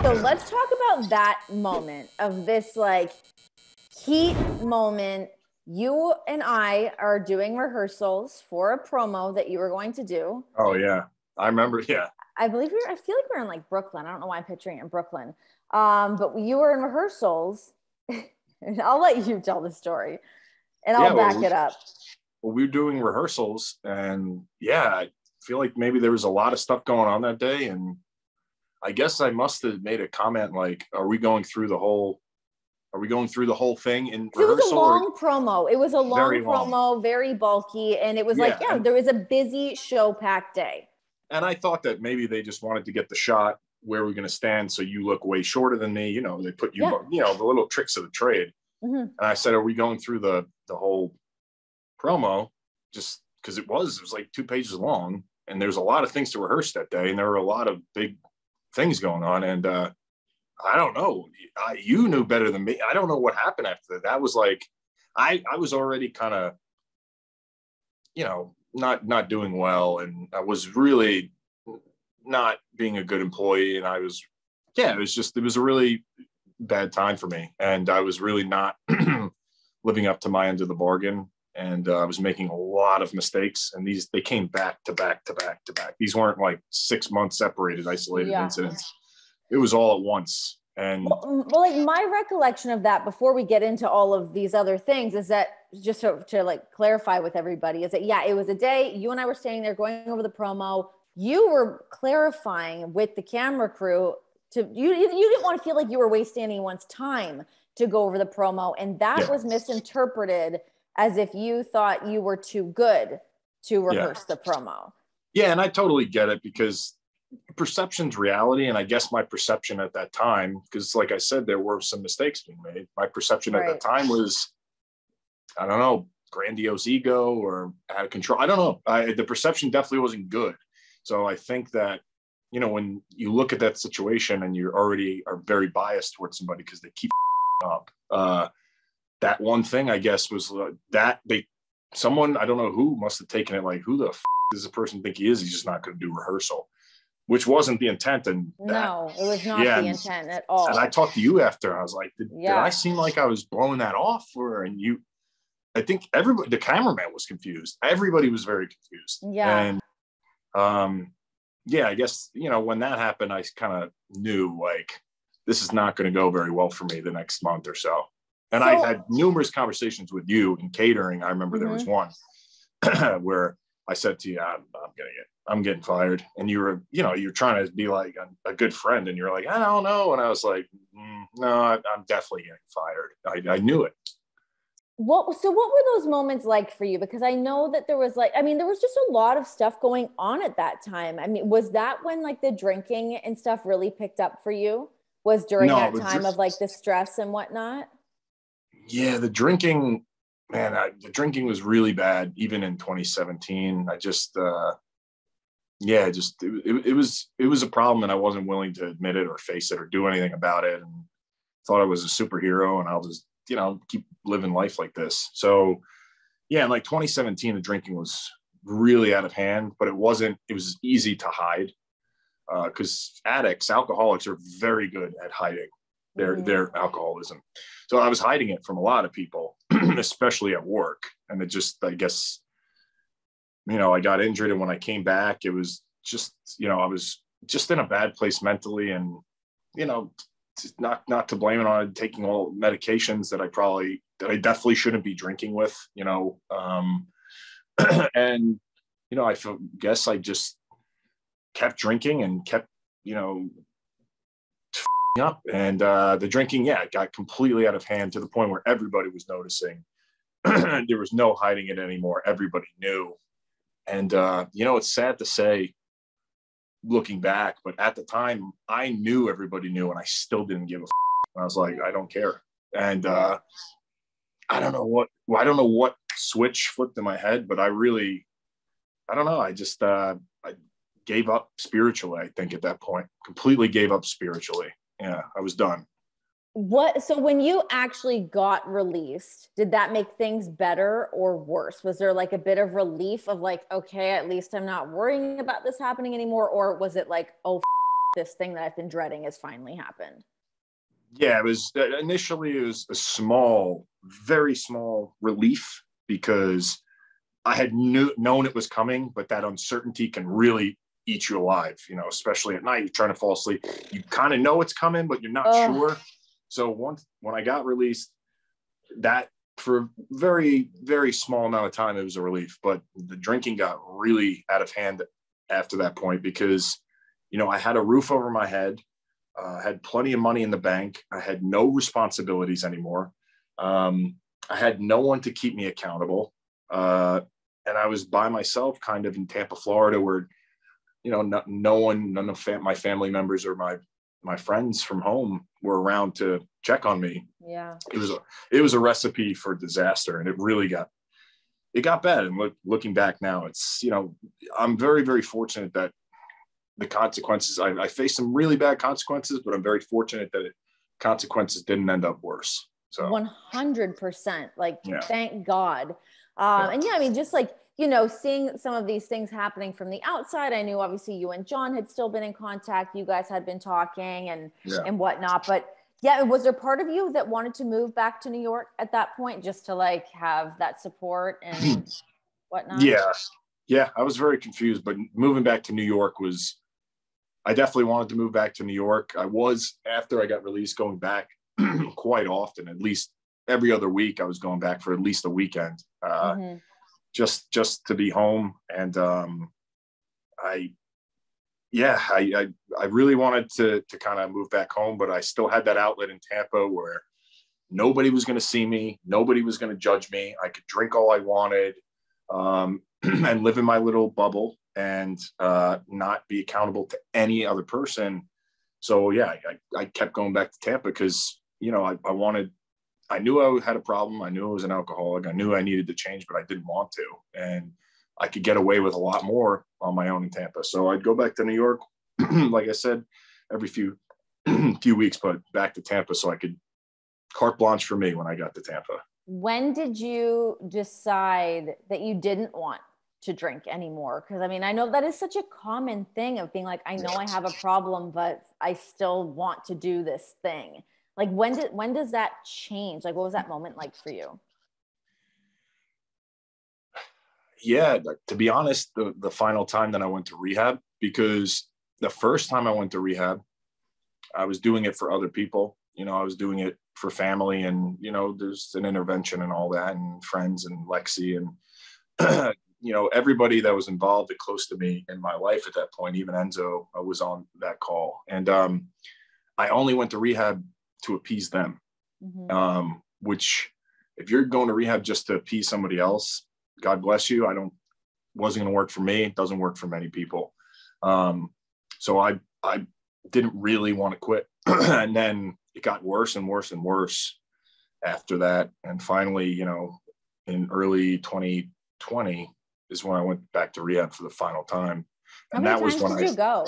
So let's talk about that moment of this like heat moment. You and I are doing rehearsals for a promo that you were going to do. Oh yeah. I remember. Yeah. I feel like we're in like Brooklyn. I don't know why I'm picturing it in Brooklyn. But you were in rehearsals. And I'll let you tell the story and I'll back it up. Well, we were doing rehearsals and yeah, I feel like maybe there was a lot of stuff going on that day. And I guess I must have made a comment like, are we going through the whole thing in rehearsal? It was a long promo. It was a long promo, long. very bulky. And it was there was a busy show packed day. And I thought that maybe they just wanted to get the shot where we're going to stand. So you look way shorter than me. You know, they put you, the little tricks of the trade. Mm-hmm. And I said, are we going through the whole promo? Just because it was like 2 pages long and there's a lot of things to rehearse that day. And there were a lot of big things going on. And I don't know. You knew better than me. I don't know what happened after that. That was like, I was already kind of, not doing well. And I was really not being a good employee. And it was a really bad time for me. And I was really not living up to my end of the bargain. And I was making a lot of mistakes. And they came back to back to back to back. These weren't like 6 months separated, isolated incidents. It was all at once. And well, like my recollection of that before we get into all of these other things is that just to like clarify with everybody is that, it was a day you and I were standing there going over the promo. You were clarifying with the camera crew you didn't want to feel like you were wasting anyone's time to go over the promo. And that was misinterpreted as if you thought you were too good to rehearse the promo. Yeah. And I totally get it because perception's reality. And I guess my perception at that time, because like I said, there were some mistakes being made. My perception at that time was, I don't know, grandiose ego or out of control. I don't know. The perception definitely wasn't good. So I think that, when you look at that situation and you already are very biased towards somebody because they keep up, that one thing, I guess, was that someone, I don't know who, must have taken it like, who the does the person think he is? He's just not going to do rehearsal. Which wasn't the intent. And no, it was not the intent at all. And I talked to you after. I was like, did I seem like I was blowing that off? I think everybody, the cameraman was confused. Everybody was very confused. Yeah. And I guess, when that happened, I kind of knew like, this is not going to go very well for me the next month or so. And I had numerous conversations with you in catering. I remember there was one where I said to you, I'm getting fired. And you were, you're trying to be like a good friend. And you're like, I don't know. And I was like, no, I'm definitely getting fired. I knew it. What were those moments like for you? Because I know that there was just a lot of stuff going on at that time. I mean, was that when like the drinking and stuff really picked up for you? Was during that time of like the stress and whatnot? Yeah, the drinking, man, the drinking was really bad, even in 2017. I just, it was a problem and I wasn't willing to admit it or face it or do anything about it. And thought I was a superhero and I'll just, keep living life like this. So yeah, in like 2017, the drinking was really out of hand, but it was easy to hide because alcoholics are very good at hiding their alcoholism. So I was hiding it from a lot of people, especially at work. And it just, I guess, I got injured. And when I came back, it was just, I was just in a bad place mentally and, not to blame it on taking all medications that I definitely shouldn't be drinking with, and, I guess I just kept drinking and kept, up. And the drinking, it got completely out of hand to the point where everybody was noticing. There was no hiding it anymore. Everybody knew. And, it's sad to say, looking back, but at the time I knew everybody knew and I still didn't give a I was like, I don't care. And I don't know what switch flipped in my head, but I don't know. I just I gave up spiritually. I think at that point, completely gave up spiritually. Yeah, I was done. So when you actually got released, did that make things better or worse? Was there like a bit of relief of like, okay, at least I'm not worrying about this happening anymore? Or was it like, oh, this thing that I've been dreading has finally happened. Yeah, it was initially it was a small, very small relief because I had known it was coming, but that uncertainty can really eat you alive, you know, especially at night. You're trying to fall asleep. You kind of know it's coming, but you're not sure. So when I got released, that for a very, very small amount of time, it was a relief. But the drinking got really out of hand after that point because, you know, I had a roof over my head. Had plenty of money in the bank. I had no responsibilities anymore. I had no one to keep me accountable. And I was by myself kind of in Tampa, Florida, where, you know, none of my family members or my friends from home were around to check on me. Yeah. It was a recipe for disaster. And it really got bad. And looking back now, it's, you know, I'm very, very fortunate that the consequences, I faced some really bad consequences, but I'm very fortunate that consequences didn't end up worse. So 100%, like, yeah. Thank God. And yeah, I mean, just like, you know, seeing some of these things happening from the outside, I knew obviously you and John had still been in contact. You guys had been talking and whatnot, but yeah, was there part of you that wanted to move back to New York at that point, just to like have that support and whatnot? Yeah. I was very confused, but moving back to New York I definitely wanted to move back to New York. I was, after I got released, going back quite often, at least every other week. I was going back for at least a weekend, just to be home. And I really wanted to kind of move back home, but I still had that outlet in Tampa where nobody was going to see me. Nobody was going to judge me. I could drink all I wanted and live in my little bubble and not be accountable to any other person. So yeah, I kept going back to Tampa because, you know, I knew I had a problem. I knew I was an alcoholic. I knew I needed to change, but I didn't want to. And I could get away with a lot more on my own in Tampa. So I'd go back to New York, like I said, every few weeks, but back to Tampa so I could carte blanche for me when I got to Tampa. When did you decide that you didn't want to drink anymore? Because I mean, I know that is such a common thing of being like, I know I have a problem, but I still want to do this thing. Like when does that change? Like, what was that moment like for you? Yeah, to be honest, the final time that I went to rehab, because the first time I went to rehab, I was doing it for other people. You know, I was doing it for family and, you know, there's an intervention and all that and friends and Lexi and, you know, everybody that was involved and close to me in my life at that point, even Enzo was on that call. And I only went to rehab to appease them, which if you're going to rehab just to appease somebody else, God bless you. Wasn't going to work for me. It doesn't work for many people. So I didn't really want to quit. And then it got worse and worse and worse after that. And finally, you know, in early 2020 is when I went back to rehab for the final time. How many times did you go?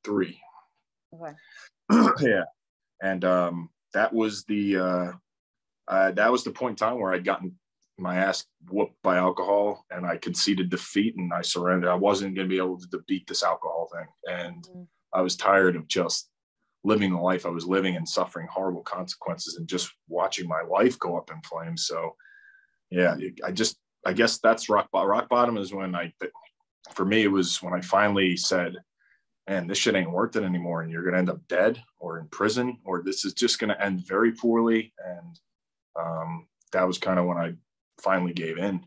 3. Okay. Yeah. And that was the point in time where I'd gotten my ass whooped by alcohol and I conceded defeat and I surrendered. I wasn't going to be able to beat this alcohol thing. And I was tired of just living the life I was living and suffering horrible consequences and just watching my life go up in flames. So yeah, I guess that's rock bottom is when for me, it was when I finally said, man, this shit ain't worth it anymore. And you're going to end up dead or in prison, or this is just going to end very poorly. And that was kind of when I finally gave in.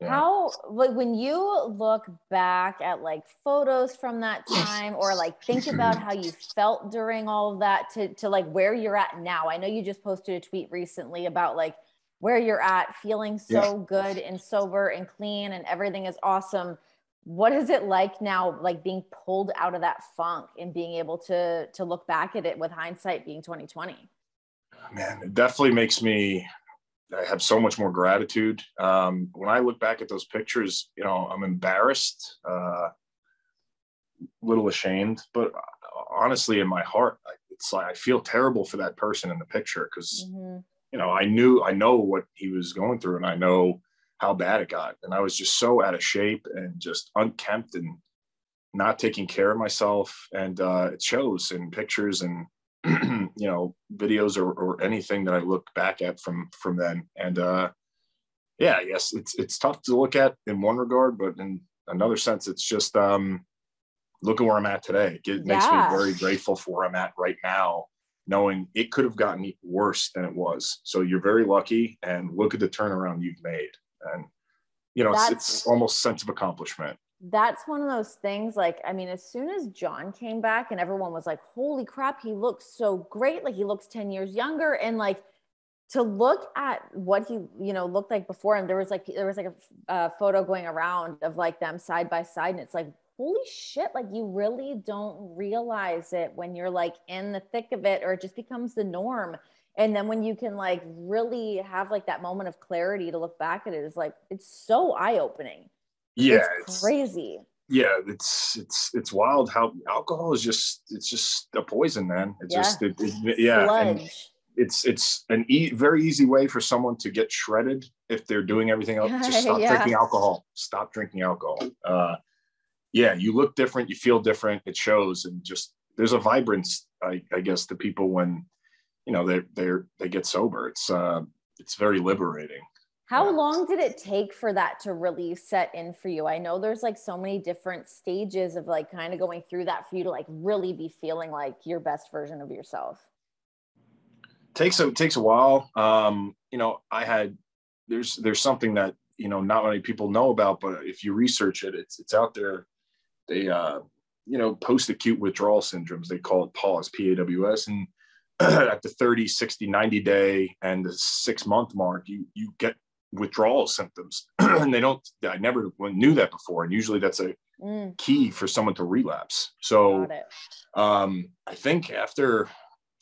Yeah. How, like, when you look back at like photos from that time or like think about how you felt during all of that to like where you're at now, I know you just posted a tweet recently about like where you're at, feeling so good and sober and clean and everything is awesome. What is it like now, like being pulled out of that funk and being able to look back at it with hindsight being 2020? Man, it definitely makes me, I have so much more gratitude. When I look back at those pictures, you know, I'm embarrassed, a little ashamed, but honestly, in my heart, it's like, I feel terrible for that person in the picture. Cause you know, I know what he was going through and I know how bad it got. And I was just so out of shape and just unkempt and not taking care of myself. And it shows in pictures and, you know, videos or anything that I look back at from then. And yeah, I guess it's tough to look at in one regard, but in another sense, it's just look at where I'm at today. It makes me very grateful for where I'm at right now, knowing it could have gotten worse than it was. So you're very lucky, and look at the turnaround you've made. And, you know, it's almost a sense of accomplishment. That's one of those things. Like, I mean, as soon as John came back and everyone was like, holy crap, he looks so great. Like, he looks 10 years younger. And like, to look at what he, you know, looked like before, and there was like a photo going around of like them side by side. And it's like, holy shit, like you really don't realize it when you're like in the thick of it, or it just becomes the norm. And then when you can like really have like that moment of clarity to look back at it, is like, it's so eye-opening. Yeah, it's crazy. Yeah, it's wild how alcohol is just a poison, man. And it's an very easy way for someone to get shredded if they're doing everything else. Just stop drinking alcohol. Stop drinking alcohol. Yeah, you look different, you feel different. It shows, and just there's a vibrance, I guess, to people when, you know, they get sober. It's very liberating. How long did it take for that to really set in for you? I know there's like so many different stages of like kind of going through that for you to like really be feeling like your best version of yourself. Takes a while. You know, there's something that, you know, not many people know about, but if you research it, it's out there. They, you know, post-acute withdrawal syndromes, they call it PAWS, PAWS. And at the 30, 60, 90 day and the 6 month mark, you get withdrawal symptoms. And I never knew that before. And usually that's a key for someone to relapse. So I think after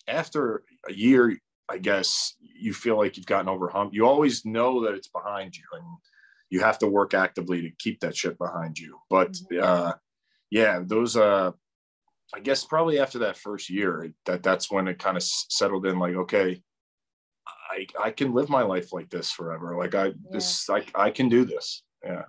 a year, I guess, you feel like you've gotten over hump. You always know that it's behind you, and you have to work actively to keep that shit behind you. But yeah, those I guess probably after that first year, that's when it kind of settled in, like, okay, I can live my life like this forever. Like I can do this. Yeah.